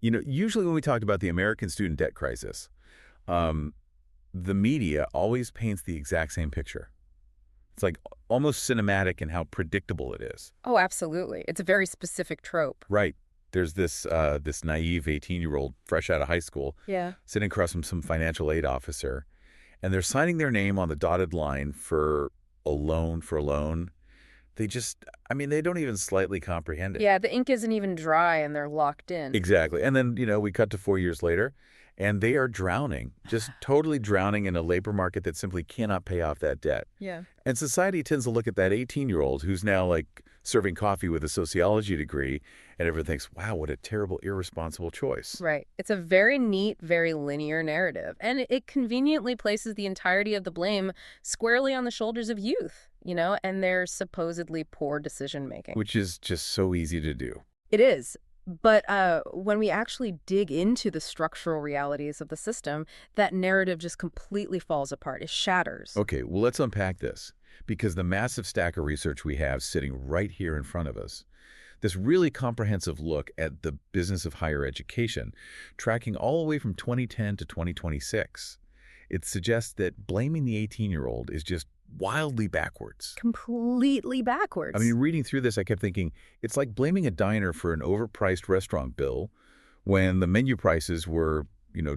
Usually when we talk about the American student debt crisis, um, the media always paints the exact same picture. It's like almost cinematic in how predictable it is. Oh, absolutely. It's a very specific trope. Right. There's this naive 18-year-old fresh out of high school Yeah. sitting across from some financial aid officer, and they're signing their name on the dotted line for a loan. They don't even slightly comprehend it. Yeah, the ink isn't even dry and they're locked in. Exactly. And then, we cut to 4 years later, and they are drowning, just totally drowning in a labor market that simply cannot pay off that debt. Yeah. And society tends to look at that 18-year-old who's now like serving coffee with a sociology degree, and everyone thinks, wow, what a terrible, irresponsible choice. Right. It's a very neat, very linear narrative, and it conveniently places the entirety of the blame squarely on the shoulders of youth, and their supposedly poor decision making. Which is just so easy to do. It is. But when we actually dig into the structural realities of the system, that narrative just completely falls apart. It shatters. Okay, well, let's unpack this, because the massive stack of research we have sitting right here in front of us, this really comprehensive look at the business of higher education, tracking all the way from 2010 to 2026, it suggests that blaming the 18-year-old is just wildly backwards. Completely backwards. Reading through this, I kept thinking, it's like blaming a diner for an overpriced restaurant bill when the menu prices were,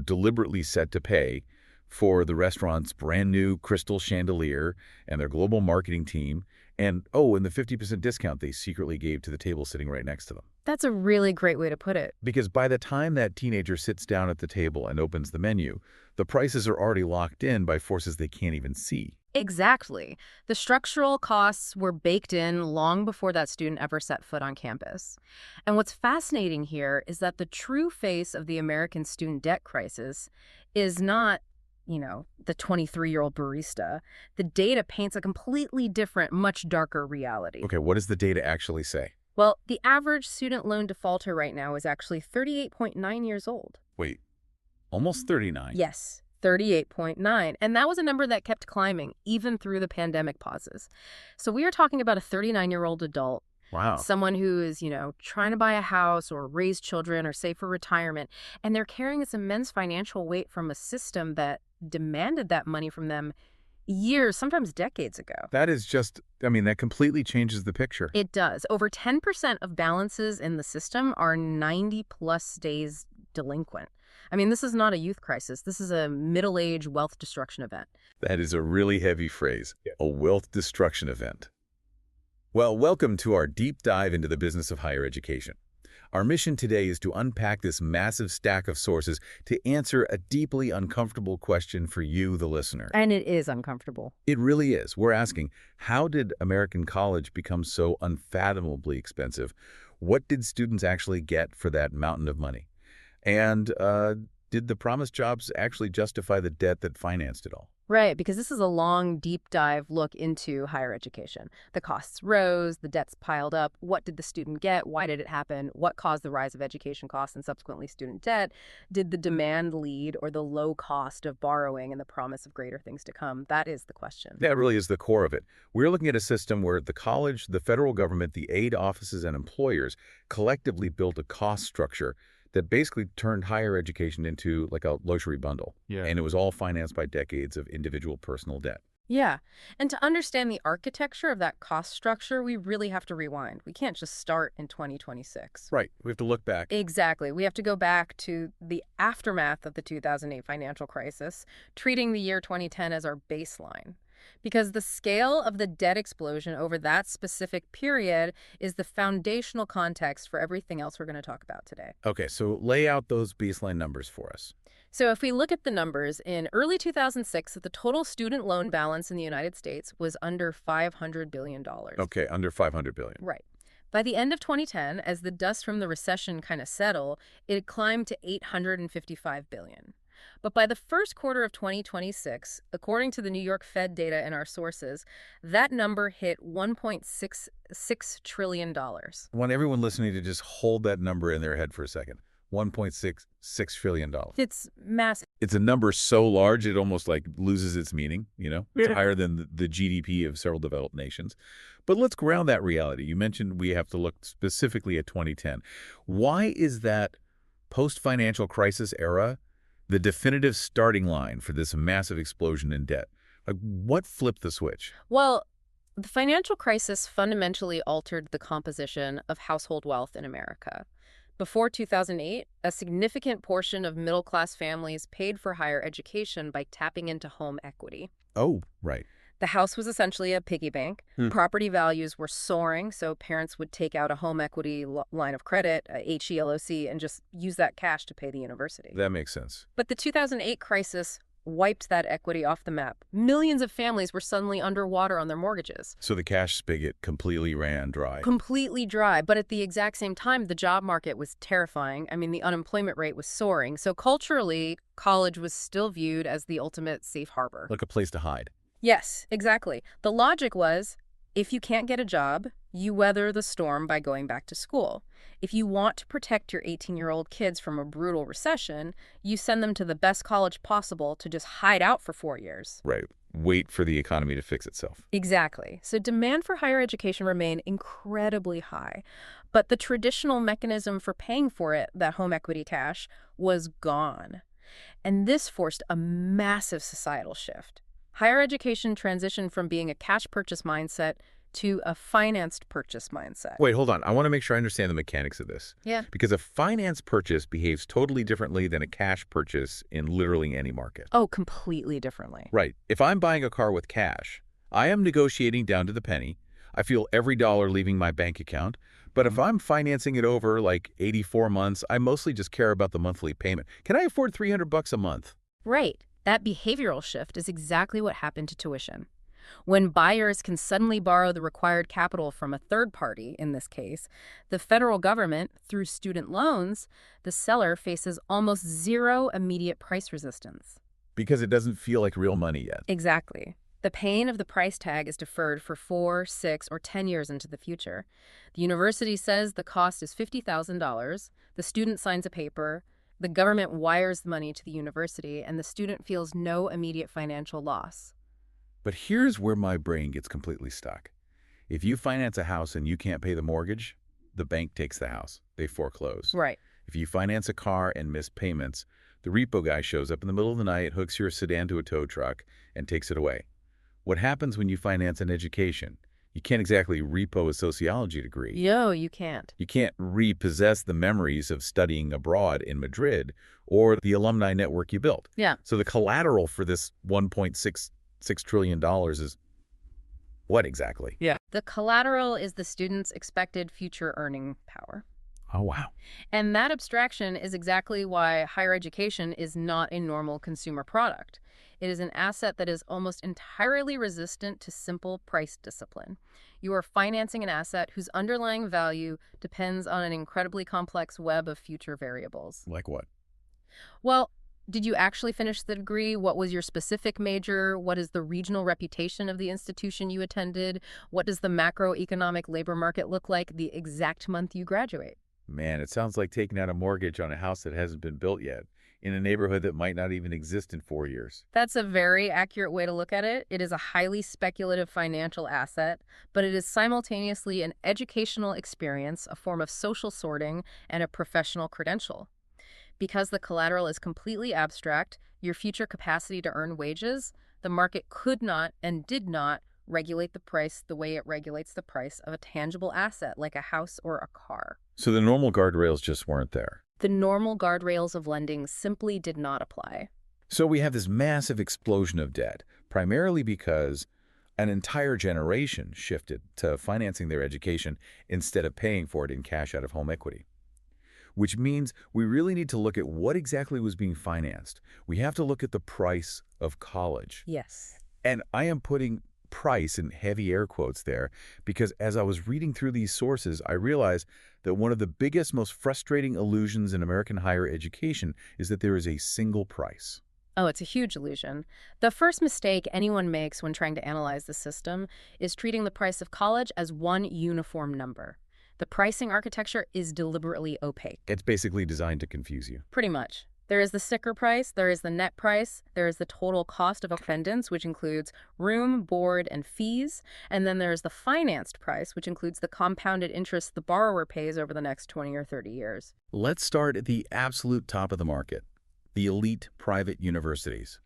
deliberately set to pay for the restaurant's brand new crystal chandelier and their global marketing team, and the 50% discount they secretly gave to the table sitting right next to them. That's a really great way to put it. Because by the time that teenager sits down at the table and opens the menu, the prices are already locked in by forces they can't even see. Exactly. The structural costs were baked in long before that student ever set foot on campus. And what's fascinating here is that the true face of the American student debt crisis is not, the 23-year-old barista. The data paints a completely different, much darker reality. Okay, what does the data actually say? Well, the average student loan defaulter right now is actually 38.9 years old. Wait, almost 39? Yes. 38.9. And that was a number that kept climbing, even through the pandemic pauses. So we are talking about a 39-year-old adult. Wow. Someone who is, trying to buy a house or raise children or save for retirement. And they're carrying this immense financial weight from a system that demanded that money from them years, sometimes decades ago. That is just, that completely changes the picture. It does. Over 10% of balances in the system are 90-plus days delinquent. This is not a youth crisis. This is a middle-age wealth destruction event. That is a really heavy phrase, a wealth destruction event. Well, welcome to our deep dive into the business of higher education. Our mission today is to unpack this massive stack of sources to answer a deeply uncomfortable question for you, the listener. And it is uncomfortable. It really is. We're asking, how did American college become so unfathomably expensive? What did students actually get for that mountain of money? And did the promised jobs actually justify the debt that financed it all? Right, because this is a long, deep dive look into higher education. The costs rose, the debts piled up. What did the student get? Why did it happen? What caused the rise of education costs and subsequently student debt? Did the demand lead or the low cost of borrowing and the promise of greater things to come? That is the question. That really is the core of it. We're looking at a system where the college, the federal government, the aid offices, and employers collectively built a cost structure that basically turned higher education into like a luxury bundle. Yeah. And it was all financed by decades of individual personal debt. Yeah. And to understand the architecture of that cost structure, we really have to rewind. We can't just start in 2026. Right. We have to look back. Exactly. We have to go back to the aftermath of the 2008 financial crisis, treating the year 2010 as our baseline. Because the scale of the debt explosion over that specific period is the foundational context for everything else we're going to talk about today. Okay, so lay out those baseline numbers for us. So if we look at the numbers, in early 2006, the total student loan balance in the United States was under $500 billion. Okay, under $500 billion. Right. By the end of 2010, as the dust from the recession kind of settled, it climbed to $855 billion. But by the first quarter of 2026, according to the New York Fed data and our sources, that number hit $1.66 trillion. I want everyone listening to just hold that number in their head for a second. $1.66 trillion. It's massive. It's a number so large it almost like loses its meaning, It's Yeah. higher than the GDP of several developed nations. But let's ground that reality. You mentioned we have to look specifically at 2010. Why is that post-financial crisis era, the definitive starting line for this massive explosion in debt. Like, what flipped the switch? Well, the financial crisis fundamentally altered the composition of household wealth in America. Before 2008, a significant portion of middle-class families paid for higher education by tapping into home equity. Oh, right. The house was essentially a piggy bank. Property values were soaring, so parents would take out a home equity line of credit, a HELOC, and just use that cash to pay the university. That makes sense. But the 2008 crisis wiped that equity off the map. Millions of families were suddenly underwater on their mortgages. So the cash spigot completely ran dry. Completely dry, but at the exact same time, the job market was terrifying. I mean, the unemployment rate was soaring. So culturally, college was still viewed as the ultimate safe harbor. Like a place to hide. Yes, exactly. The logic was, if you can't get a job, you weather the storm by going back to school. If you want to protect your 18-year-old kids from a brutal recession, you send them to the best college possible to just hide out for 4 years. Right. Wait for the economy to fix itself. Exactly. So demand for higher education remained incredibly high. But the traditional mechanism for paying for it, that home equity cash, was gone. And this forced a massive societal shift. Higher education transitioned from being a cash purchase mindset to a financed purchase mindset. Wait, hold on. I want to make sure I understand the mechanics of this. Yeah. Because a finance purchase behaves totally differently than a cash purchase in literally any market. Oh, completely differently. Right. If I'm buying a car with cash, I am negotiating down to the penny. I feel every dollar leaving my bank account. But if I'm financing it over like 84 months, I mostly just care about the monthly payment. Can I afford $300 a month? Right. That behavioral shift is exactly what happened to tuition. When buyers can suddenly borrow the required capital from a third party, in this case, the federal government, through student loans, the seller faces almost zero immediate price resistance. Because it doesn't feel like real money yet. Exactly. The pain of the price tag is deferred for 4, 6, or 10 years into the future. The university says the cost is $50,000. The student signs a paper. The government wires the money to the university, and the student feels no immediate financial loss. But here's where my brain gets completely stuck. If you finance a house and you can't pay the mortgage, the bank takes the house. They foreclose. Right. If you finance a car and miss payments, the repo guy shows up in the middle of the night, hooks your sedan to a tow truck, and takes it away. What happens when you finance an education? You can't exactly repo a sociology degree. Yo, you can't. You can't repossess the memories of studying abroad in Madrid or the alumni network you built. Yeah. So the collateral for this $1.66 trillion is what exactly? Yeah. The collateral is the student's expected future earning power. Oh, wow. And that abstraction is exactly why higher education is not a normal consumer product. It is an asset that is almost entirely resistant to simple price discipline. You are financing an asset whose underlying value depends on an incredibly complex web of future variables. Like what? Well, did you actually finish the degree? What was your specific major? What is the regional reputation of the institution you attended? What does the macroeconomic labor market look like the exact month you graduate? Man, it sounds like taking out a mortgage on a house that hasn't been built yet, in a neighborhood that might not even exist in 4 years. That's a very accurate way to look at it. It is a highly speculative financial asset, but it is simultaneously an educational experience, a form of social sorting, and a professional credential. Because the collateral is completely abstract, your future capacity to earn wages, the market could not and did not regulate the price the way it regulates the price of a tangible asset like a house or a car. So the normal guardrails just weren't there. The normal guardrails of lending simply did not apply. So we have this massive explosion of debt, primarily because an entire generation shifted to financing their education instead of paying for it in cash out of home equity. Which means we really need to look at what exactly was being financed. We have to look at the price of college. Yes. And I am putting price in heavy air quotes there because as I was reading through these sources, I realized that one of the biggest, most frustrating illusions in American higher education is that there is a single price. Oh, it's a huge illusion. The first mistake anyone makes when trying to analyze the system is treating the price of college as one uniform number. The pricing architecture is deliberately opaque. It's basically designed to confuse you. Pretty much. There is the sticker price, there is the net price, there is the total cost of attendance, which includes room, board, and fees, and then there's the financed price, which includes the compounded interest the borrower pays over the next 20 or 30 years. Let's start at the absolute top of the market, the elite private universities.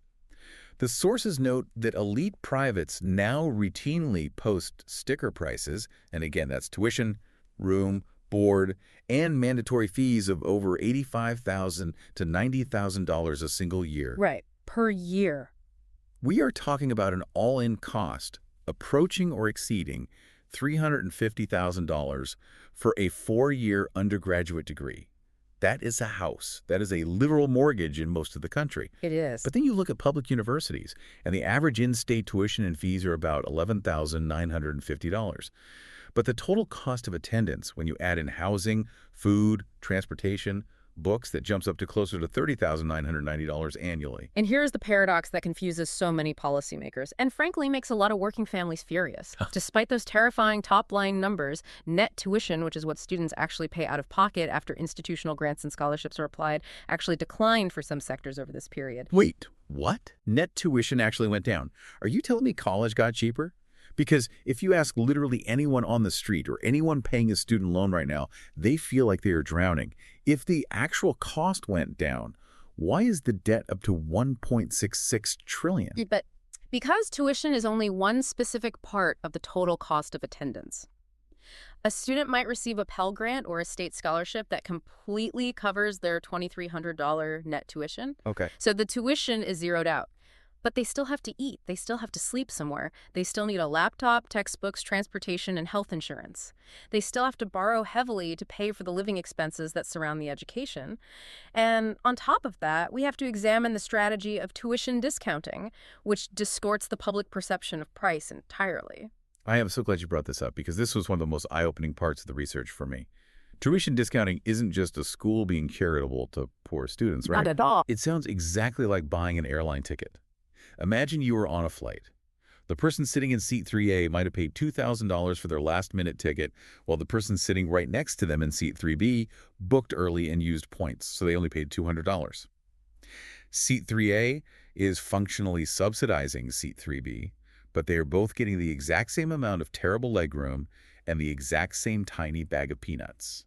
The sources note that elite privates now routinely post sticker prices, and again, that's tuition, room, board, and mandatory fees of over $85,000 to $90,000 a single year. Right, per year. We are talking about an all-in cost approaching or exceeding $350,000 for a 4-year undergraduate degree. That is a house. That is a literal mortgage in most of the country. It is. But then you look at public universities, and the average in-state tuition and fees are about $11,950. But the total cost of attendance, when you add in housing, food, transportation, books, that jumps up to closer to $30,990 annually. And here's the paradox that confuses so many policymakers and frankly makes a lot of working families furious. Despite those terrifying top-line numbers, net tuition, which is what students actually pay out of pocket after institutional grants and scholarships are applied, actually declined for some sectors over this period. Wait, what? Net tuition actually went down. Are you telling me college got cheaper? Because if you ask literally anyone on the street or anyone paying a student loan right now, they feel like they are drowning. If the actual cost went down, why is the debt up to $1.66 trillion? But because tuition is only one specific part of the total cost of attendance. A student might receive a Pell Grant or a state scholarship that completely covers their $2,300 net tuition. Okay. So the tuition is zeroed out. But they still have to eat. They still have to sleep somewhere. They still need a laptop, textbooks, transportation, and health insurance. They still have to borrow heavily to pay for the living expenses that surround the education. And on top of that, we have to examine the strategy of tuition discounting, which distorts the public perception of price entirely. I am so glad you brought this up because this was one of the most eye-opening parts of the research for me. Tuition discounting isn't just a school being charitable to poor students, right? Not at all. It sounds exactly like buying an airline ticket. Imagine you were on a flight. The person sitting in seat 3A might have paid $2,000 for their last-minute ticket, while the person sitting right next to them in seat 3B booked early and used points, so they only paid $200. Seat 3A is functionally subsidizing seat 3B, but they are both getting the exact same amount of terrible legroom and the exact same tiny bag of peanuts.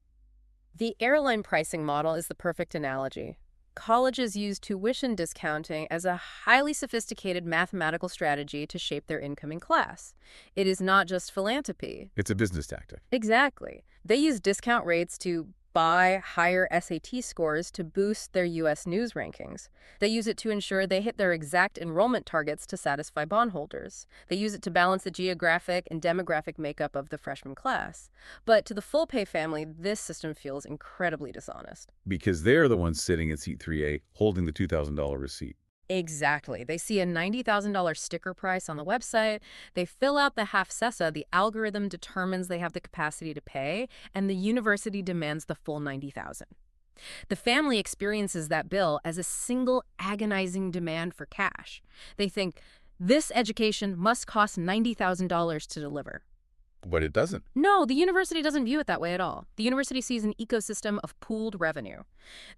The airline pricing model is the perfect analogy. Colleges use tuition discounting as a highly sophisticated mathematical strategy to shape their incoming class. It is not just philanthropy. It's a business tactic. Exactly. They use discount rates to buy higher SAT scores to boost their U.S. news rankings. They use it to ensure they hit their exact enrollment targets to satisfy bondholders. They use it to balance the geographic and demographic makeup of the freshman class. But to the full-pay family, this system feels incredibly dishonest. Because they're the ones sitting in seat 3A holding the $2,000 receipt. Exactly. They see a $90,000 sticker price on the website. They fill out the half-CESA. The algorithm determines they have the capacity to pay, and the university demands the full $90,000. The family experiences that bill as a single agonizing demand for cash. They think, this education must cost $90,000 to deliver. But it doesn't. No, the university doesn't view it that way at all. The university sees an ecosystem of pooled revenue.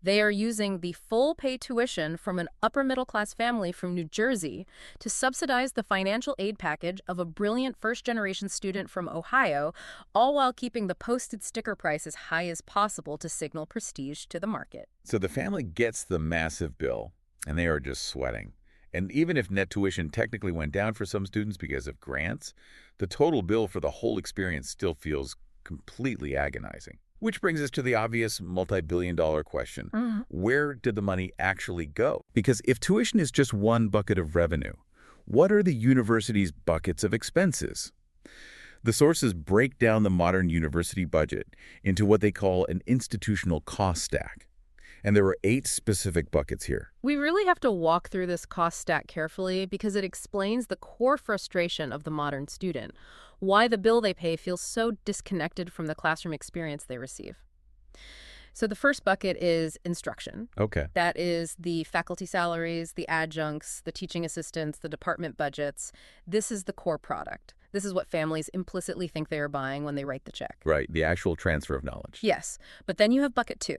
They are using the full pay tuition from an upper-middle-class family from New Jersey to subsidize the financial aid package of a brilliant first-generation student from Ohio, all while keeping the posted sticker price as high as possible to signal prestige to the market. So the family gets the massive bill, and they are just sweating. And even if net tuition technically went down for some students because of grants, the total bill for the whole experience still feels completely agonizing. Which brings us to the obvious multi-billion-dollar question. Where did the money actually go? Because if tuition is just one bucket of revenue, what are the university's buckets of expenses? The sources break down the modern university budget into what they call an institutional cost stack. And there are 8 specific buckets here. We really have to walk through this cost stack carefully because it explains the core frustration of the modern student, why the bill they pay feels so disconnected from the classroom experience they receive. So the first bucket is instruction. Okay. That is the faculty salaries, the adjuncts, the teaching assistants, the department budgets. This is the core product. This is what families implicitly think they are buying when they write the check. Right, the actual transfer of knowledge. Yes, but then you have bucket 2.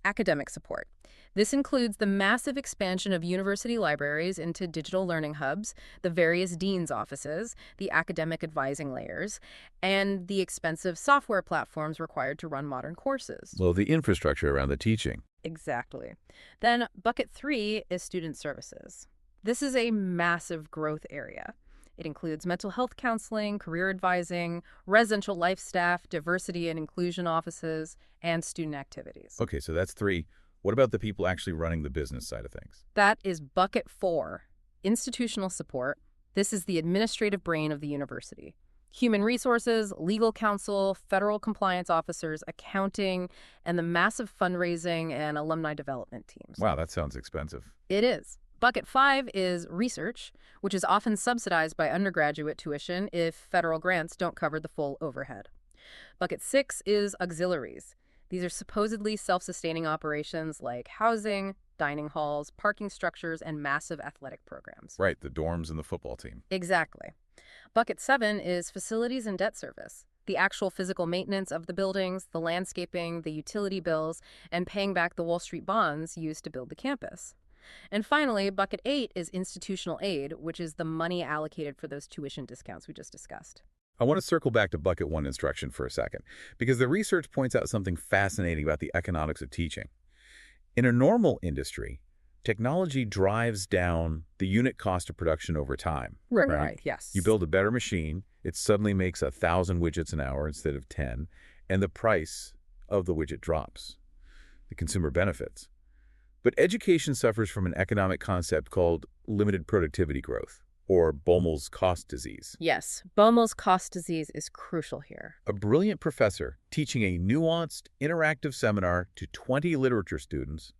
Academic support. This includes the massive expansion of university libraries into digital learning hubs, the various dean's offices, the academic advising layers, and the expensive software platforms required to run modern courses. Well, the infrastructure around the teaching. Exactly. Then bucket 3 is student services. This is a massive growth area. It includes mental health counseling, career advising, residential life staff, diversity and inclusion offices, and student activities. Okay, so that's 3. What about the people actually running the business side of things? That is bucket 4, institutional support. This is the administrative brain of the university. Human resources, legal counsel, federal compliance officers, accounting, and the massive fundraising and alumni development teams. Wow, that sounds expensive. It is. Bucket 5 is research, which is often subsidized by undergraduate tuition if federal grants don't cover the full overhead. Bucket 6 is auxiliaries. These are supposedly self-sustaining operations like housing, dining halls, parking structures, and massive athletic programs. Right, the dorms and the football team. Exactly. Bucket 7 is facilities and debt service. The actual physical maintenance of the buildings, the landscaping, the utility bills, and paying back the Wall Street bonds used to build the campus. And finally, bucket 8 is institutional aid, which is the money allocated for those tuition discounts we just discussed. I want to circle back to bucket 1 instruction for a second, because the research points out something fascinating about the economics of teaching. In a normal industry, technology drives down the unit cost of production over time. Right, yes. You build a better machine, it suddenly makes 1,000 widgets an hour instead of 10, and the price of the widget drops. The consumer benefits. But education suffers from an economic concept called limited productivity growth, or Baumol's cost disease. Yes, Baumol's cost disease is crucial here. A brilliant professor teaching a nuanced, interactive seminar to 20 literature students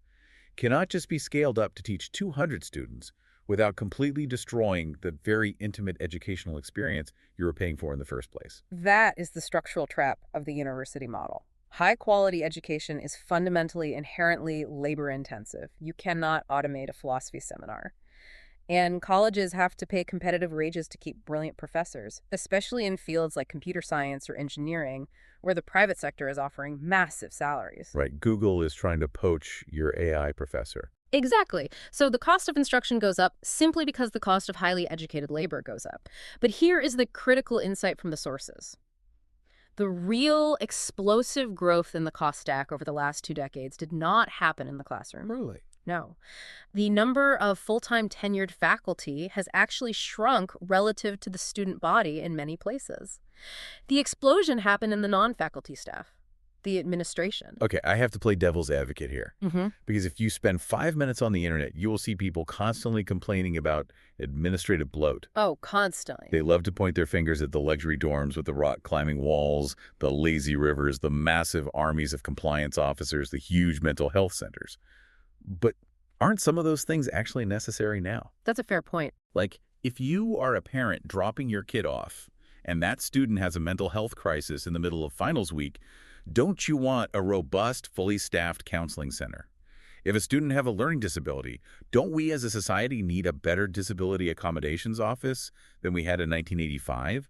cannot just be scaled up to teach 200 students without completely destroying the very intimate educational experience you were paying for in the first place. That is the structural trap of the university model. High-quality education is fundamentally inherently labor-intensive. You cannot automate a philosophy seminar. And colleges have to pay competitive wages to keep brilliant professors, especially in fields like computer science or engineering, where the private sector is offering massive salaries. Right, Google is trying to poach your AI professor. Exactly. So the cost of instruction goes up simply because the cost of highly educated labor goes up. But here is the critical insight from the sources. The real explosive growth in the cost stack over the last 2 decades did not happen in the classroom. Really? No. The number of full-time tenured faculty has actually shrunk relative to the student body in many places. The explosion happened in the non-faculty staff, the administration. Okay, I have to play devil's advocate here. Because if you spend 5 minutes on the internet, you will see people constantly complaining about administrative bloat. Oh, constantly. They love to point their fingers at the luxury dorms with the rock-climbing walls, the lazy rivers, the massive armies of compliance officers, the huge mental health centers. But aren't some of those things actually necessary now? That's a fair point. Like, if you are a parent dropping your kid off, and that student has a mental health crisis in the middle of finals week, don't you want a robust, fully staffed counseling center? If a student have a learning disability, don't we as a society need a better disability accommodations office than we had in 1985?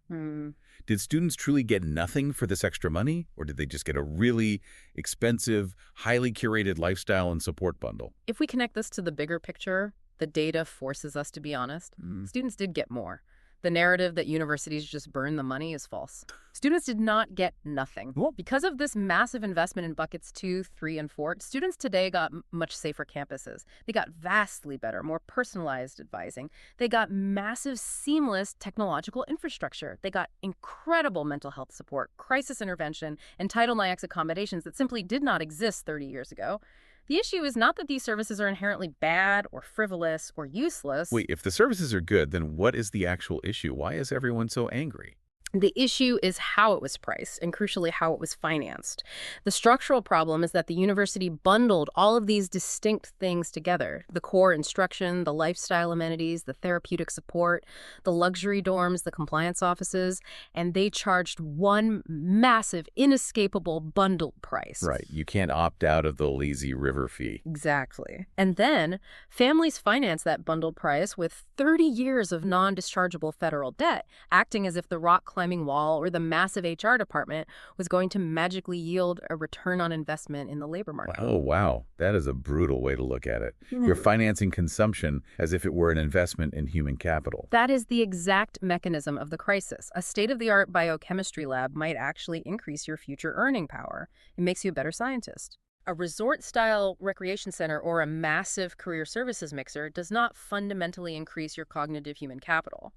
Did students truly get nothing for this extra money, or did they just get a really expensive, highly curated lifestyle and support bundle? If we connect this to the bigger picture, the data forces us to be honest. Students did get more. The narrative that universities just burn the money is false. Students did not get nothing. Because of this massive investment in buckets 2, 3, and 4, students today got much safer campuses. They got vastly better, more personalized advising. They got massive, seamless technological infrastructure. They got incredible mental health support, crisis intervention, and Title IX accommodations that simply did not exist 30 years ago. The issue is not that these services are inherently bad or frivolous or useless. Wait, if the services are good, then what is the actual issue? Why is everyone so angry? The issue is how it was priced and, crucially, how it was financed. The structural problem is that the university bundled all of these distinct things together: the core instruction, the lifestyle amenities, the therapeutic support, the luxury dorms, the compliance offices, and they charged one massive, inescapable bundled price. Right. You can't opt out of the lazy river fee. Exactly. And then families finance that bundled price with 30 years of non-dischargeable federal debt, acting as if the rock climbing wall or the massive HR department was going to magically yield a return on investment in the labor market. Oh, wow. That is a brutal way to look at it. You're financing consumption as if it were an investment in human capital. That is the exact mechanism of the crisis. A state-of-the-art biochemistry lab might actually increase your future earning power. It makes you a better scientist. A resort-style recreation center or a massive career services mixer does not fundamentally increase your cognitive human capital.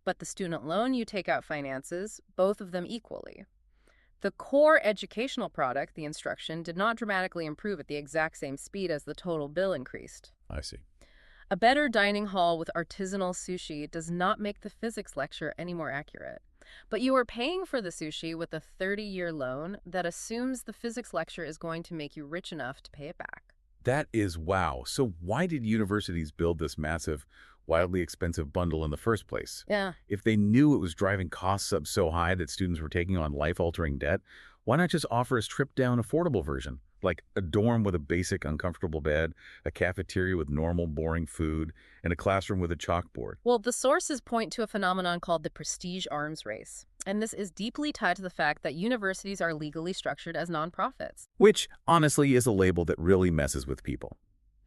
But the student loan you take out finances both of them equally. The core educational product, the instruction, did not dramatically improve at the exact same speed as the total bill increased. I see. A better dining hall with artisanal sushi does not make the physics lecture any more accurate. But you are paying for the sushi with a 30-year loan that assumes the physics lecture is going to make you rich enough to pay it back. That is wow. So why did universities build this massive, wildly expensive bundle in the first place? Yeah. If they knew it was driving costs up so high that students were taking on life-altering debt, why not just offer a stripped-down, affordable version? Like a dorm with a basic, uncomfortable bed, a cafeteria with normal, boring food, and a classroom with a chalkboard. Well, the sources point to a phenomenon called the prestige arms race. And this is deeply tied to the fact that universities are legally structured as nonprofits. Which, honestly, is a label that really messes with people.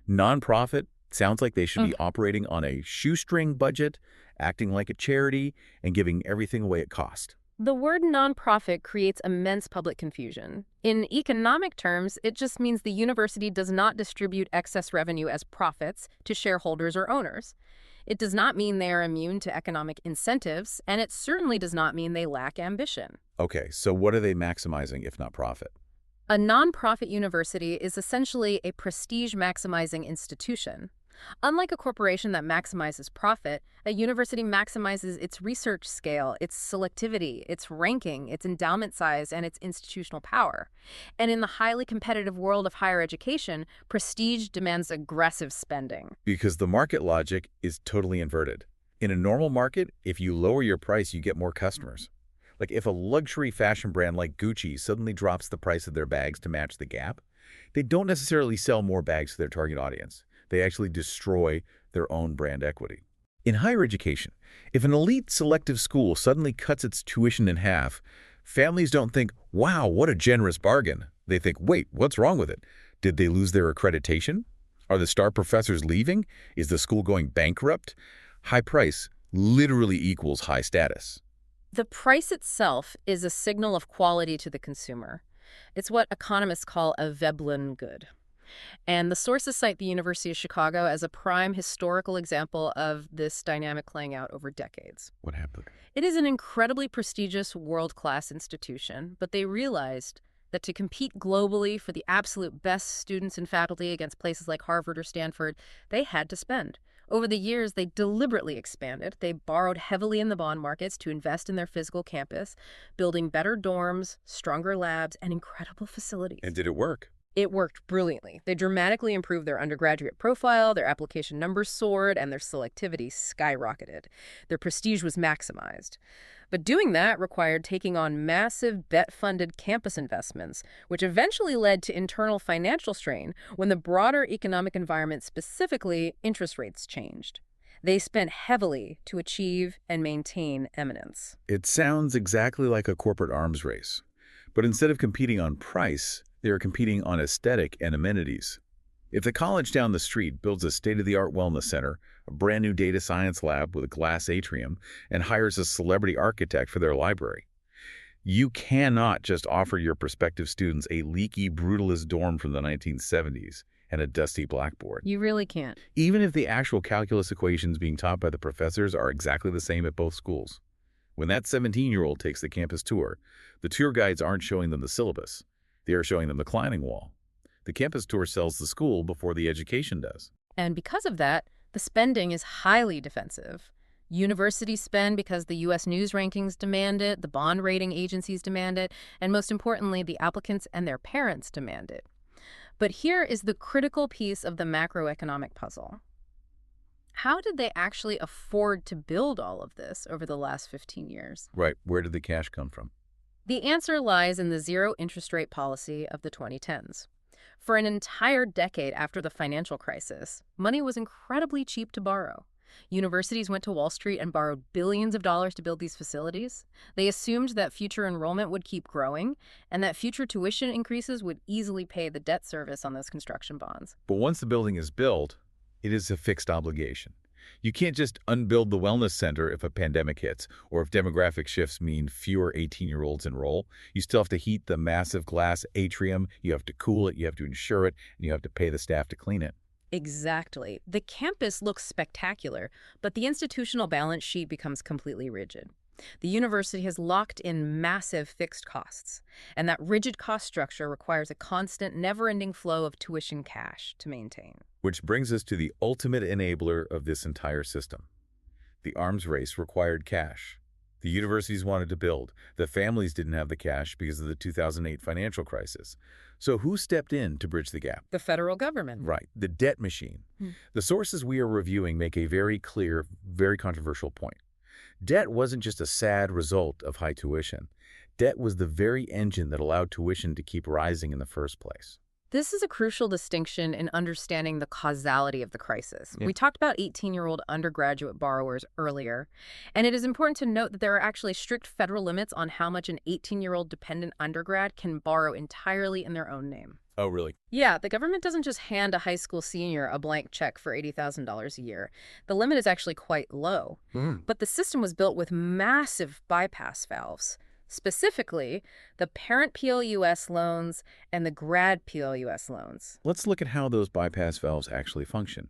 Nonprofit sounds like they should be operating on a shoestring budget, acting like a charity, and giving everything away at cost. The word nonprofit creates immense public confusion. In economic terms, it just means the university does not distribute excess revenue as profits to shareholders or owners. It does not mean they are immune to economic incentives, and it certainly does not mean they lack ambition. Okay, so what are they maximizing if not profit? A nonprofit university is essentially a prestige-maximizing institution. Unlike a corporation that maximizes profit, a university maximizes its research scale, its selectivity, its ranking, its endowment size, and its institutional power. And in the highly competitive world of higher education, prestige demands aggressive spending. Because the market logic is totally inverted. In a normal market, if you lower your price, you get more customers. Like if a luxury fashion brand like Gucci suddenly drops the price of their bags to match the gap, they don't necessarily sell more bags to their target audience. They actually destroy their own brand equity. In higher education, if an elite selective school suddenly cuts its tuition in half, families don't think, wow, what a generous bargain. They think, wait, what's wrong with it? Did they lose their accreditation? Are the star professors leaving? Is the school going bankrupt? High price literally equals high status. The price itself is a signal of quality to the consumer. It's what economists call a Veblen good. And the sources cite the University of Chicago as a prime historical example of this dynamic playing out over decades. What happened? It is an incredibly prestigious world-class institution, but they realized that to compete globally for the absolute best students and faculty against places like Harvard or Stanford, they had to spend. Over the years, they deliberately expanded. They borrowed heavily in the bond markets to invest in their physical campus, building better dorms, stronger labs, and incredible facilities. And did it work? It worked brilliantly. They dramatically improved their undergraduate profile, their application numbers soared, and their selectivity skyrocketed. Their prestige was maximized. But doing that required taking on massive bet-funded campus investments, which eventually led to internal financial strain when the broader economic environment, specifically interest rates, changed. They spent heavily to achieve and maintain eminence. It sounds exactly like a corporate arms race. But instead of competing on price, they are competing on aesthetic and amenities. If the college down the street builds a state-of-the-art wellness center, a brand new data science lab with a glass atrium, and hires a celebrity architect for their library, you cannot just offer your prospective students a leaky, brutalist dorm from the 1970s and a dusty blackboard. You really can't. Even if the actual calculus equations being taught by the professors are exactly the same at both schools. When that 17-year-old takes the campus tour, the tour guides aren't showing them the syllabus. They are showing them the climbing wall. The campus tour sells the school before the education does. And because of that, the spending is highly defensive. Universities spend because the U.S. News rankings demand it, the bond rating agencies demand it, and most importantly, the applicants and their parents demand it. But here is the critical piece of the macroeconomic puzzle. How did they actually afford to build all of this over the last 15 years? Right. Where did the cash come from? The answer lies in the zero interest rate policy of the 2010s. For an entire decade after the financial crisis, money was incredibly cheap to borrow. Universities went to Wall Street and borrowed billions of dollars to build these facilities. They assumed that future enrollment would keep growing and that future tuition increases would easily pay the debt service on those construction bonds. But once the building is built, it is a fixed obligation. You can't just unbuild the wellness center if a pandemic hits, or if demographic shifts mean fewer 18-year-olds enroll. You still have to heat the massive glass atrium, you have to cool it, you have to insure it, and you have to pay the staff to clean it. Exactly. The campus looks spectacular, but the institutional balance sheet becomes completely rigid. The university has locked in massive fixed costs, and that rigid cost structure requires a constant, never-ending flow of tuition cash to maintain. Which brings us to the ultimate enabler of this entire system. The arms race required cash. The universities wanted to build. The families didn't have the cash because of the 2008 financial crisis. So who stepped in to bridge the gap? The federal government. Right, the debt machine. The sources we are reviewing make a very clear, very controversial point. Debt wasn't just a sad result of high tuition. Debt was the very engine that allowed tuition to keep rising in the first place. This is a crucial distinction in understanding the causality of the crisis. Yeah. We talked about 18-year-old undergraduate borrowers earlier, and it is important to note that there are actually strict federal limits on how much an 18-year-old dependent undergrad can borrow entirely in their own name. Oh, really? Yeah, the government doesn't just hand a high school senior a blank check for $80,000 a year. The limit is actually quite low. But the system was built with massive bypass valves. Specifically, the parent PLUS loans and the grad PLUS loans. Let's look at how those bypass valves actually function.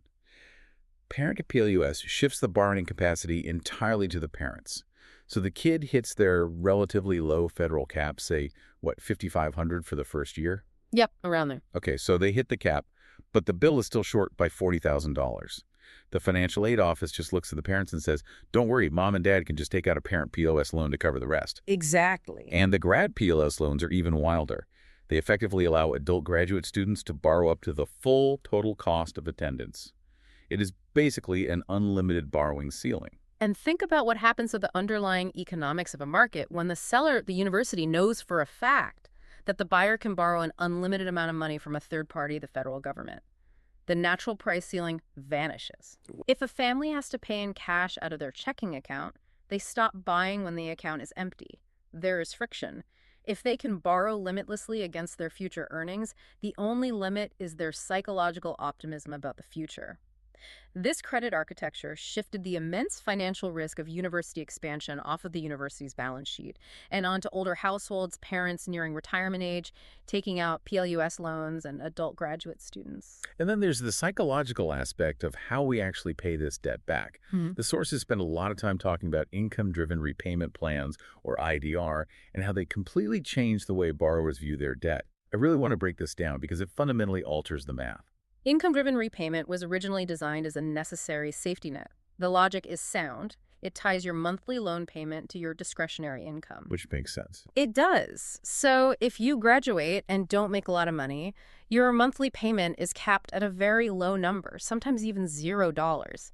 Parent PLUS shifts the borrowing capacity entirely to the parents. So the kid hits their relatively low federal cap, say, what, $5,500 for the first year? Yep, around there. Okay, so they hit the cap, but the bill is still short by $40,000. The financial aid office just looks at the parents and says, don't worry, mom and dad can just take out a parent PLS loan to cover the rest. Exactly. And the grad PLS loans are even wilder. They effectively allow adult graduate students to borrow up to the full total cost of attendance. It is basically an unlimited borrowing ceiling. And think about what happens to the underlying economics of a market when the seller, the university, knows for a fact that the buyer can borrow an unlimited amount of money from a third party, the federal government. The natural price ceiling vanishes. If a family has to pay in cash out of their checking account, they stop buying when the account is empty. There is friction. If they can borrow limitlessly against their future earnings, the only limit is their psychological optimism about the future. This credit architecture shifted the immense financial risk of university expansion off of the university's balance sheet and onto older households, parents nearing retirement age, taking out PLUS loans, and adult graduate students. And then there's the psychological aspect of how we actually pay this debt back. The sources spend a lot of time talking about income-driven repayment plans, or IDR, and how they completely change the way borrowers view their debt. I really want to break this down because it fundamentally alters the math. Income-driven repayment was originally designed as a necessary safety net. The logic is sound. It ties your monthly loan payment to your discretionary income. Which makes sense. It does. So if you graduate and don't make a lot of money, your monthly payment is capped at a very low number, sometimes even $0.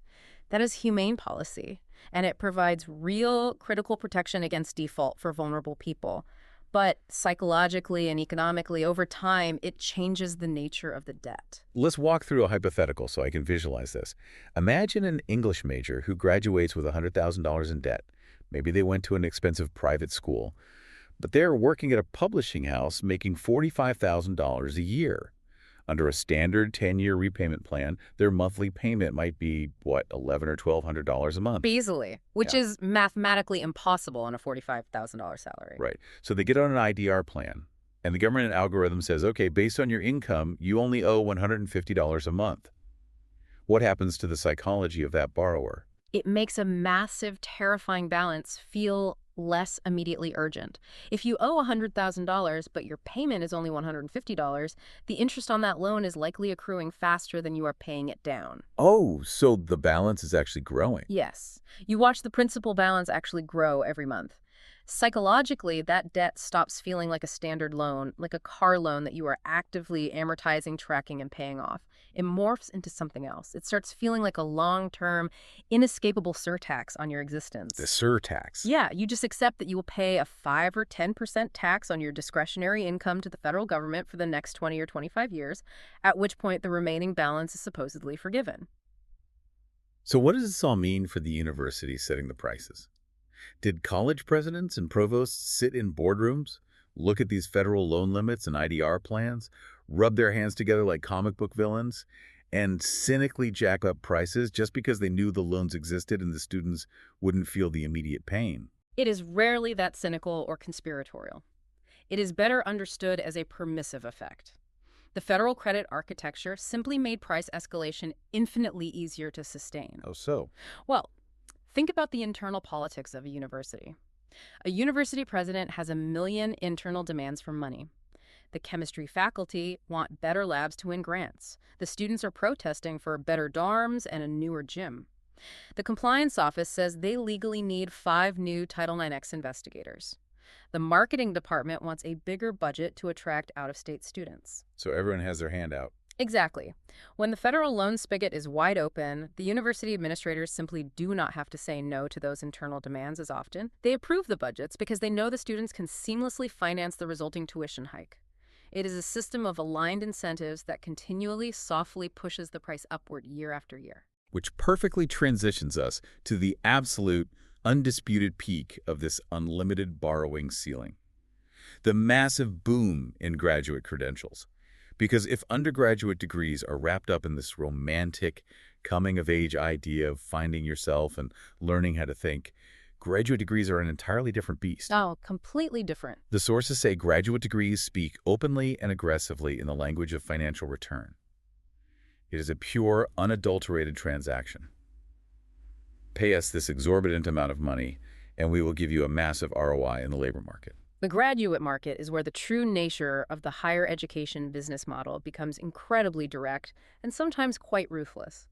That is humane policy, and it provides real critical protection against default for vulnerable people. But psychologically and economically, over time, it changes the nature of the debt. Let's walk through a hypothetical so I can visualize this. Imagine an English major who graduates with $100,000 in debt. Maybe they went to an expensive private school, but they're working at a publishing house making $45,000 a year. Under a standard 10-year repayment plan, their monthly payment might be, what, $1,100 or $1,200 a month? Easily, which is mathematically impossible on a $45,000 salary. Right. So they get on an IDR plan, and the government algorithm says, okay, based on your income, you only owe $150 a month. What happens to the psychology of that borrower? It makes a massive, terrifying balance feel less immediately urgent. If you owe $100,000, but your payment is only $150, the interest on that loan is likely accruing faster than you are paying it down. Oh, so the balance is actually growing. Yes. You watch the principal balance actually grow every month. Psychologically, that debt stops feeling like a standard loan, like a car loan that you are actively amortizing, tracking, and paying off. It morphs into something else. It starts feeling like a long-term, inescapable surtax on your existence. The surtax. Yeah, you just accept that you will pay a 5 or 10% tax on your discretionary income to the federal government for the next 20 or 25 years, at which point the remaining balance is supposedly forgiven. So what does this all mean for the university setting the prices? Did college presidents and provosts sit in boardrooms, look at these federal loan limits and IDR plans, rub their hands together like comic book villains, and cynically jack up prices just because they knew the loans existed and the students wouldn't feel the immediate pain? It is rarely that cynical or conspiratorial. It is better understood as a permissive effect. The federal credit architecture simply made price escalation infinitely easier to sustain. Oh, so? Well, think about the internal politics of a university. A university president has a million internal demands for money. The chemistry faculty want better labs to win grants. The students are protesting for better dorms and a newer gym. The compliance office says they legally need 5 new Title IX investigators. The marketing department wants a bigger budget to attract out-of-state students. So everyone has their hand out. Exactly. When the federal loan spigot is wide open, the university administrators simply do not have to say no to those internal demands as often. They approve the budgets because they know the students can seamlessly finance the resulting tuition hike. It is a system of aligned incentives that continually, softly pushes the price upward year after year. Which perfectly transitions us to the absolute, undisputed peak of this unlimited borrowing ceiling. The massive boom in graduate credentials. Because if undergraduate degrees are wrapped up in this romantic, coming-of-age idea of finding yourself and learning how to think, graduate degrees are an entirely different beast. Oh, completely different. The sources say graduate degrees speak openly and aggressively in the language of financial return. It is a pure, unadulterated transaction. Pay us this exorbitant amount of money, and we will give you a massive ROI in the labor market. The graduate market is where the true nature of the higher education business model becomes incredibly direct and sometimes quite ruthless.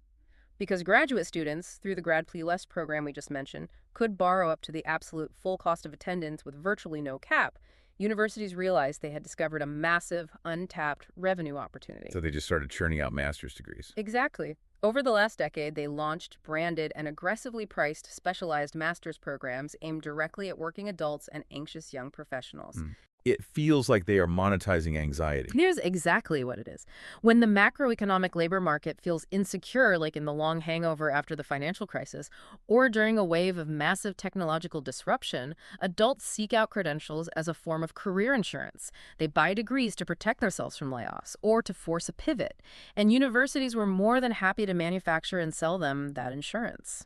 Because graduate students, through the Grad PLE Less program we just mentioned, could borrow up to the absolute full cost of attendance with virtually no cap, universities realized they had discovered a massive, untapped revenue opportunity. So they just started churning out master's degrees. Exactly. Over the last decade, they launched, branded, and aggressively priced specialized master's programs aimed directly at working adults and anxious young professionals. It feels like they are monetizing anxiety. Here's exactly what it is. When the macroeconomic labor market feels insecure, like in the long hangover after the financial crisis, or during a wave of massive technological disruption, adults seek out credentials as a form of career insurance. They buy degrees to protect themselves from layoffs or to force a pivot. And universities were more than happy to manufacture and sell them that insurance.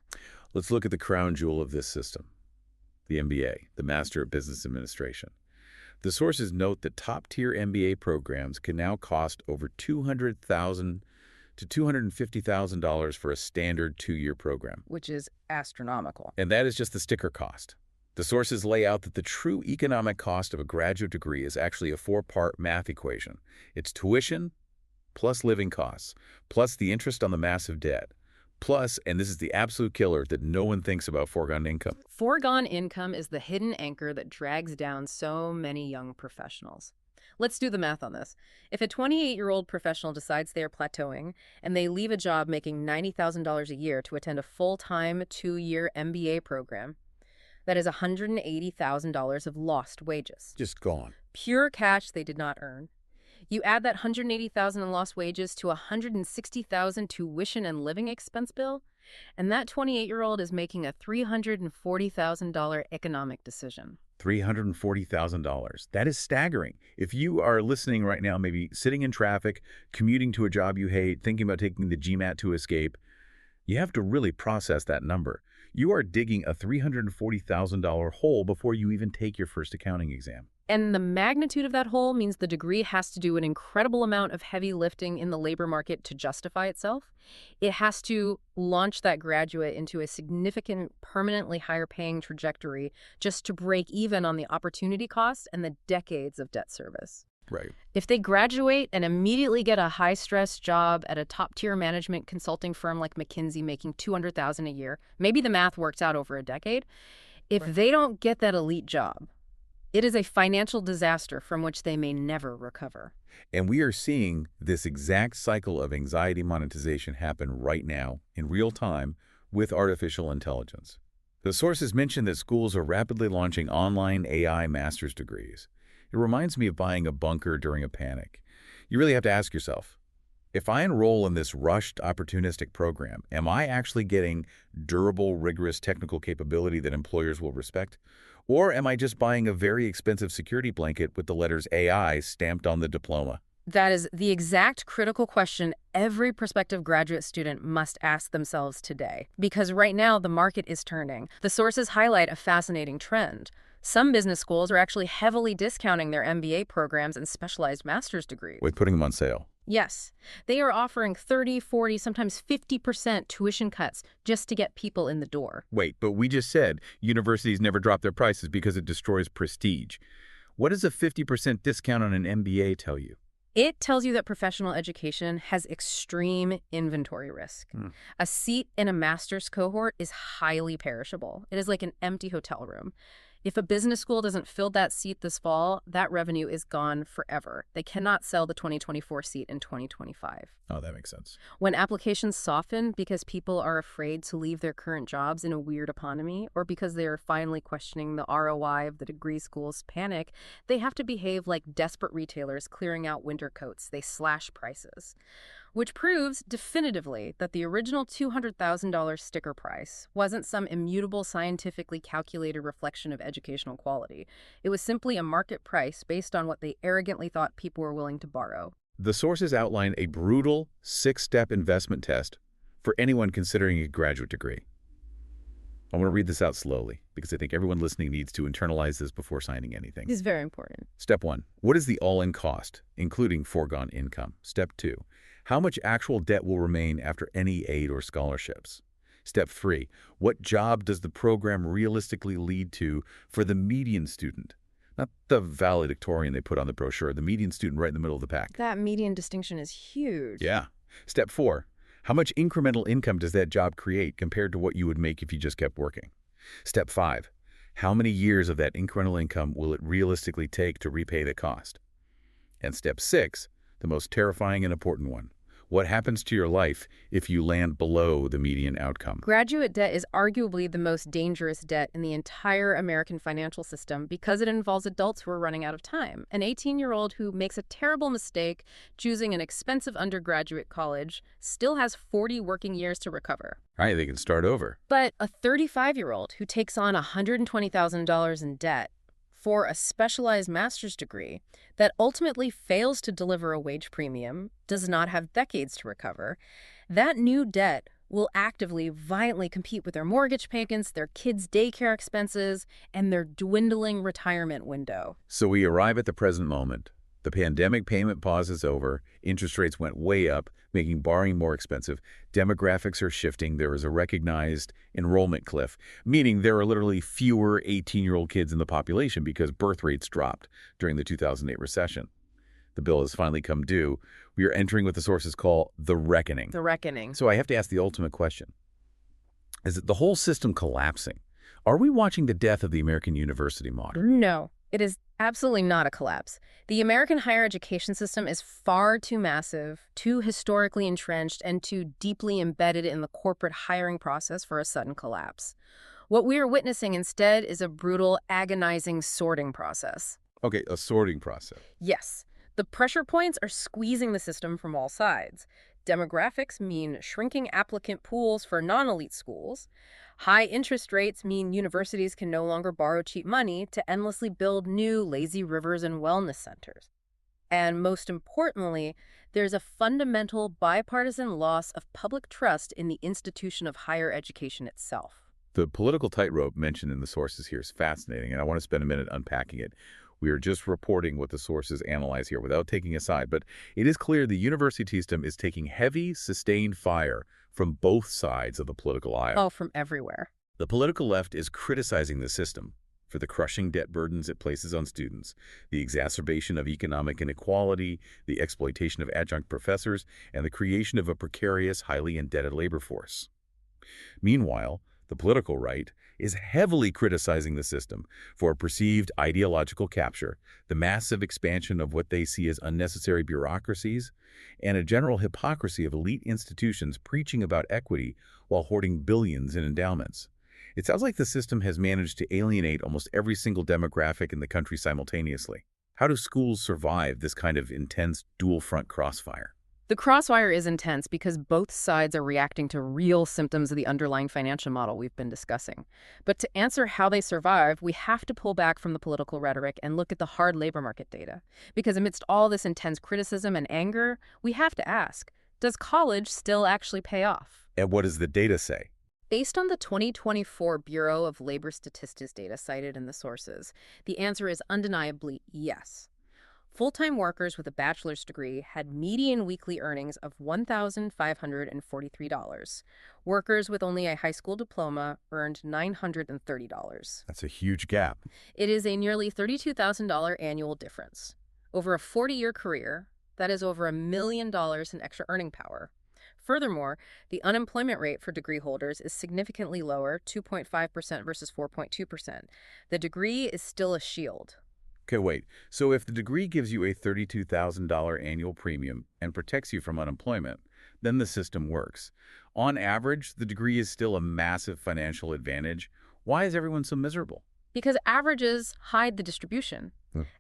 Let's look at the crown jewel of this system, the MBA, the Master of Business Administration. The sources note that top-tier MBA programs can now cost over $200,000 to $250,000 for a standard 2-year program. Which is astronomical. And that is just the sticker cost. The sources lay out that the true economic cost of a graduate degree is actually a 4-part math equation. It's tuition, plus living costs, plus the interest on the massive debt, plus, and this is the absolute killer that no one thinks about, foregone income. Foregone income is the hidden anchor that drags down so many young professionals. Let's do the math on this. If a 28-year-old professional decides they are plateauing and they leave a job making $90,000 a year to attend a full-time 2-year MBA program, that is $180,000 of lost wages. Just gone. Pure cash they did not earn. You add that $180,000 in lost wages to $160,000 tuition and living expense bill, and that 28-year-old is making a $340,000 economic decision. $340,000. That is staggering. If you are listening right now, maybe sitting in traffic, commuting to a job you hate, thinking about taking the GMAT to escape, you have to really process that number. You are digging a $340,000 hole before you even take your first accounting exam. And the magnitude of that hole means the degree has to do an incredible amount of heavy lifting in the labor market to justify itself. It has to launch that graduate into a significant, permanently higher paying trajectory just to break even on the opportunity cost and the decades of debt service. Right. If they graduate and immediately get a high-stress job at a top-tier management consulting firm like McKinsey making $200,000 a year, maybe the math works out over a decade. If they don't get that elite job, it is a financial disaster from which they may never recover. And we are seeing this exact cycle of anxiety monetization happen right now in real time with artificial intelligence. The sources mention that schools are rapidly launching online AI master's degrees. It reminds me of buying a bunker during a panic. You really have to ask yourself, If I enroll in this rushed, opportunistic program, am I actually getting durable, rigorous technical capability that employers will respect? Or am I just buying a very expensive security blanket with the letters AI stamped on the diploma? That is the exact critical question every prospective graduate student must ask themselves today. Because right now, the market is turning. The sources highlight a fascinating trend. Some business schools are actually heavily discounting their MBA programs and specialized master's degrees. Wait, putting them on sale. Yes, they are offering 30, 40, sometimes 50% tuition cuts just to get people in the door. Wait, but we just said universities never drop their prices because it destroys prestige. What does a 50% discount on an MBA tell you? It tells you that professional education has extreme inventory risk. A seat in a master's cohort is highly perishable. It is like an empty hotel room. If a business school doesn't fill that seat this fall, that revenue is gone forever. They cannot sell the 2024 seat in 2025. Oh, that makes sense. When applications soften because people are afraid to leave their current jobs in a weird economy, or because they are finally questioning the ROI of the degree schools panic, they have to behave like desperate retailers clearing out winter coats. They slash prices. Which proves definitively that the original $200,000 sticker price wasn't some immutable, scientifically calculated reflection of educational quality. It was simply a market price based on what they arrogantly thought people were willing to borrow. The sources outline a brutal 6-step investment test for anyone considering a graduate degree. I want to read this out slowly because I think everyone listening needs to internalize this before signing anything. This is very important. Step 1. What is the all-in cost, including foregone income? Step 2. How much actual debt will remain after any aid or scholarships? Step 3. What job does the program realistically lead to for the median student? Not the valedictorian they put on the brochure, the median student right in the middle of the pack. That median distinction is huge. Yeah. Step 4. How much incremental income does that job create compared to what you would make if you just kept working? Step 5. How many years of that incremental income will it realistically take to repay the cost? And step 6, the most terrifying and important one. What happens to your life if you land below the median outcome? Graduate debt is arguably the most dangerous debt in the entire American financial system because it involves adults who are running out of time. An 18-year-old who makes a terrible mistake choosing an expensive undergraduate college still has 40 working years to recover. All right, they can start over. But a 35-year-old who takes on $120,000 in debt for a specialized master's degree that ultimately fails to deliver a wage premium, does not have decades to recover, that new debt will actively, violently compete with their mortgage payments, their kids' daycare expenses, and their dwindling retirement window. So we arrive at the present moment. The pandemic payment pause is over, interest rates went way up, making borrowing more expensive, demographics are shifting, there is a recognized enrollment cliff, meaning there are literally fewer 18-year-old kids in the population because birth rates dropped during the 2008 recession. The bill has finally come due. We are entering what the sources call the reckoning. The reckoning. So I have to ask the ultimate question. Is it the whole system collapsing? Are we watching the death of the American university model? No, it is absolutely not a collapse. The American higher education system is far too massive, too historically entrenched, and too deeply embedded in the corporate hiring process for a sudden collapse. What we are witnessing instead is a brutal, agonizing sorting process. Okay, a sorting process. Yes, the pressure points are squeezing the system from all sides. Demographics mean shrinking applicant pools for non-elite schools. High interest rates mean universities can no longer borrow cheap money to endlessly build new lazy rivers and wellness centers. And most importantly, there's a fundamental bipartisan loss of public trust in the institution of higher education itself. The political tightrope mentioned in the sources here is fascinating, and I want to spend a minute unpacking it. We are just reporting what the sources analyze here without taking a side, but it is clear the university system is taking heavy, sustained fire from both sides of the political aisle. Oh, from everywhere. The political left is criticizing the system for the crushing debt burdens it places on students, the exacerbation of economic inequality, the exploitation of adjunct professors, and the creation of a precarious, highly indebted labor force. Meanwhile, the political right is heavily criticizing the system for perceived ideological capture, the massive expansion of what they see as unnecessary bureaucracies, and a general hypocrisy of elite institutions preaching about equity while hoarding billions in endowments. It sounds like the system has managed to alienate almost every single demographic in the country simultaneously. How do schools survive this kind of intense dual-front crossfire? The crosswire is intense because both sides are reacting to real symptoms of the underlying financial model we've been discussing. But to answer how they survive, we have to pull back from the political rhetoric and look at the hard labor market data. Because amidst all this intense criticism and anger, we have to ask, does college still actually pay off? And what does the data say? Based on the 2024 Bureau of Labor Statistics data cited in the sources, the answer is undeniably yes. Full-time workers with a bachelor's degree had median weekly earnings of $1,543. Workers with only a high school diploma earned $930. That's a huge gap. It is a nearly $32,000 annual difference. Over a 40-year career, that is over $1 million in extra earning power. Furthermore, the unemployment rate for degree holders is significantly lower, 2.5% versus 4.2%. The degree is still a shield. Okay, wait. So if the degree gives you a $32,000 annual premium and protects you from unemployment, then the system works. On average, the degree is still a massive financial advantage. Why is everyone so miserable? Because averages hide the distribution.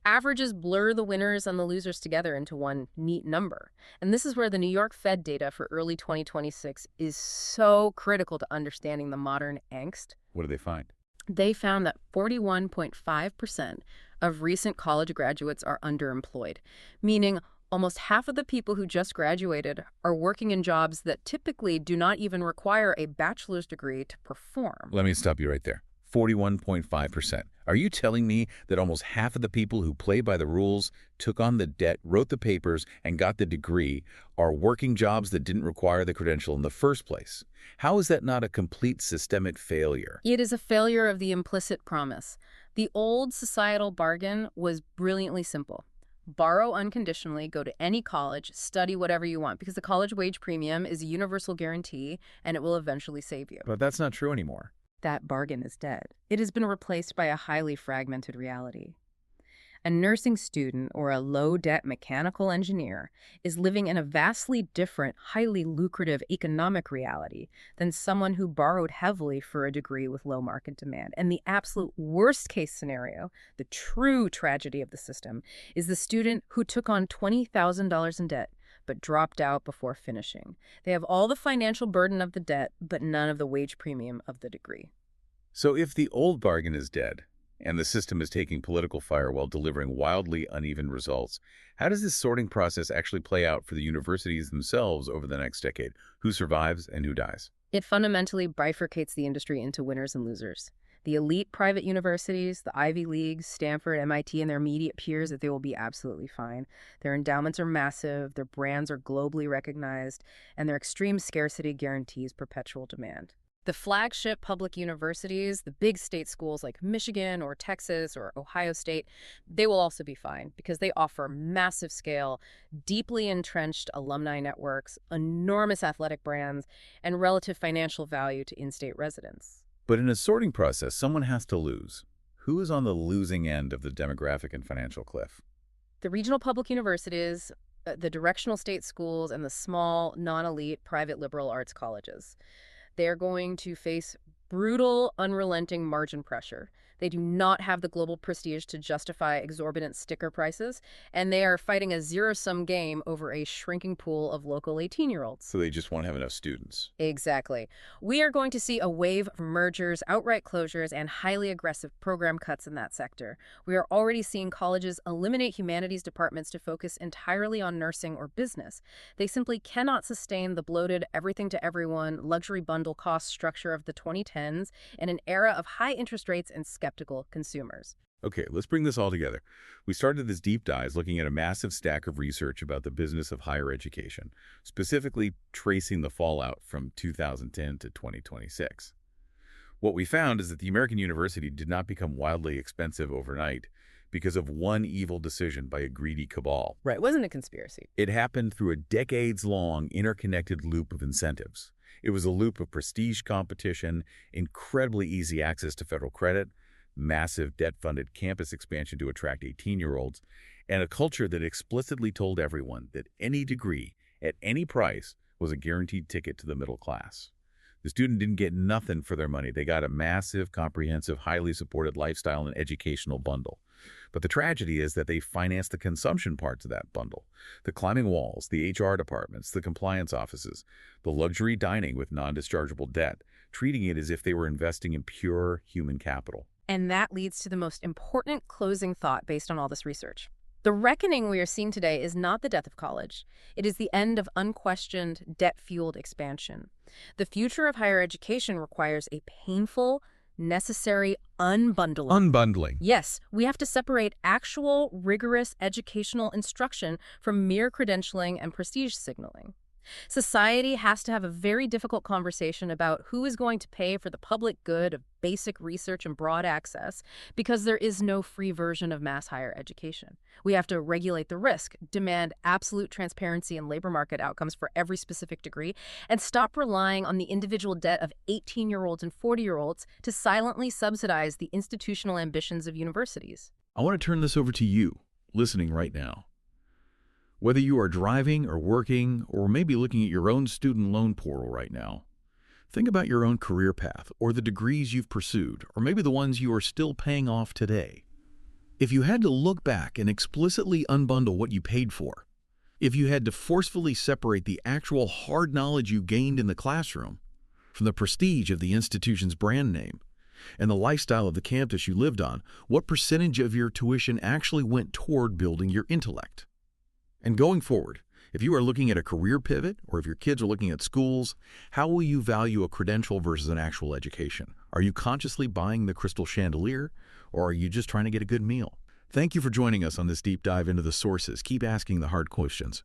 Averages blur the winners and the losers together into one neat number. And this is where the New York Fed data for early 2026 is so critical to understanding the modern angst. What do they find? They found that 41.5% of recent college graduates are underemployed, meaning almost half of the people who just graduated are working in jobs that typically do not even require a bachelor's degree to perform. Let me stop you right there. 41.5%. Are you telling me that almost half of the people who play by the rules, took on the debt, wrote the papers, and got the degree are working jobs that didn't require the credential in the first place? How is that not a complete systemic failure? It is a failure of the implicit promise. The old societal bargain was brilliantly simple. Borrow unconditionally, go to any college, study whatever you want, because the college wage premium is a universal guarantee, and it will eventually save you. But that's not true anymore. That bargain is dead. It has been replaced by a highly fragmented reality. A nursing student or a low-debt mechanical engineer is living in a vastly different, highly lucrative economic reality than someone who borrowed heavily for a degree with low market demand. And the absolute worst-case scenario, the true tragedy of the system, is the student who took on $20,000 in debt but dropped out before finishing. They have all the financial burden of the debt, but none of the wage premium of the degree. So if the old bargain is dead, and the system is taking political fire while delivering wildly uneven results, how does this sorting process actually play out for the universities themselves over the next decade? Who survives and who dies? It fundamentally bifurcates the industry into winners and losers. The elite private universities, the Ivy Leagues, Stanford, MIT, and their immediate peers, that they will be absolutely fine. Their endowments are massive, their brands are globally recognized, and their extreme scarcity guarantees perpetual demand. The flagship public universities, the big state schools like Michigan or Texas or Ohio State, they will also be fine because they offer massive scale, deeply entrenched alumni networks, enormous athletic brands, and relative financial value to in-state residents. But in a sorting process, someone has to lose. Who is on the losing end of the demographic and financial cliff? The regional public universities, the directional state schools, and the small, non-elite private liberal arts colleges. They're going to face brutal, unrelenting margin pressure. They do not have the global prestige to justify exorbitant sticker prices, and they are fighting a zero-sum game over a shrinking pool of local 18-year-olds. So they just won't have enough students. Exactly. We are going to see a wave of mergers, outright closures, and highly aggressive program cuts in that sector. We are already seeing colleges eliminate humanities departments to focus entirely on nursing or business. They simply cannot sustain the bloated everything-to-everyone luxury bundle cost structure of the 2010s in an era of high interest rates and skeptical consumers. Okay, let's bring this all together. We started this deep dive looking at a massive stack of research about the business of higher education, specifically tracing the fallout from 2010 to 2026. What we found is that the American university did not become wildly expensive overnight because of one evil decision by a greedy cabal. Right, it wasn't a conspiracy. It happened through a decades-long interconnected loop of incentives. It was a loop of prestige competition, incredibly easy access to federal credit, massive debt-funded campus expansion to attract 18-year-olds, and a culture that explicitly told everyone that any degree, at any price, was a guaranteed ticket to the middle class. The student didn't get nothing for their money. They got a massive, comprehensive, highly supported lifestyle and educational bundle. But the tragedy is that they finance the consumption parts of that bundle. The climbing walls, the HR departments, the compliance offices, the luxury dining with non-dischargeable debt, treating it as if they were investing in pure human capital. And that leads to the most important closing thought based on all this research. The reckoning we are seeing today is not the death of college. It is the end of unquestioned, debt-fueled expansion. The future of higher education requires a painful, necessary unbundling. Unbundling. Yes, we have to separate actual, rigorous educational instruction from mere credentialing and prestige signaling. Society has to have a very difficult conversation about who is going to pay for the public good of basic research and broad access, because there is no free version of mass higher education. We have to regulate the risk, demand absolute transparency in labor market outcomes for every specific degree, and stop relying on the individual debt of 18-year-olds and 40-year-olds to silently subsidize the institutional ambitions of universities. I want to turn this over to you, listening right now. Whether you are driving or working, or maybe looking at your own student loan portal right now, think about your own career path or the degrees you've pursued, or maybe the ones you are still paying off today. If you had to look back and explicitly unbundle what you paid for, if you had to forcefully separate the actual hard knowledge you gained in the classroom from the prestige of the institution's brand name and the lifestyle of the campus you lived on, what percentage of your tuition actually went toward building your intellect? And going forward, if you are looking at a career pivot, or if your kids are looking at schools, how will you value a credential versus an actual education? Are you consciously buying the crystal chandelier, or are you just trying to get a good meal? Thank you for joining us on this deep dive into the sources. Keep asking the hard questions.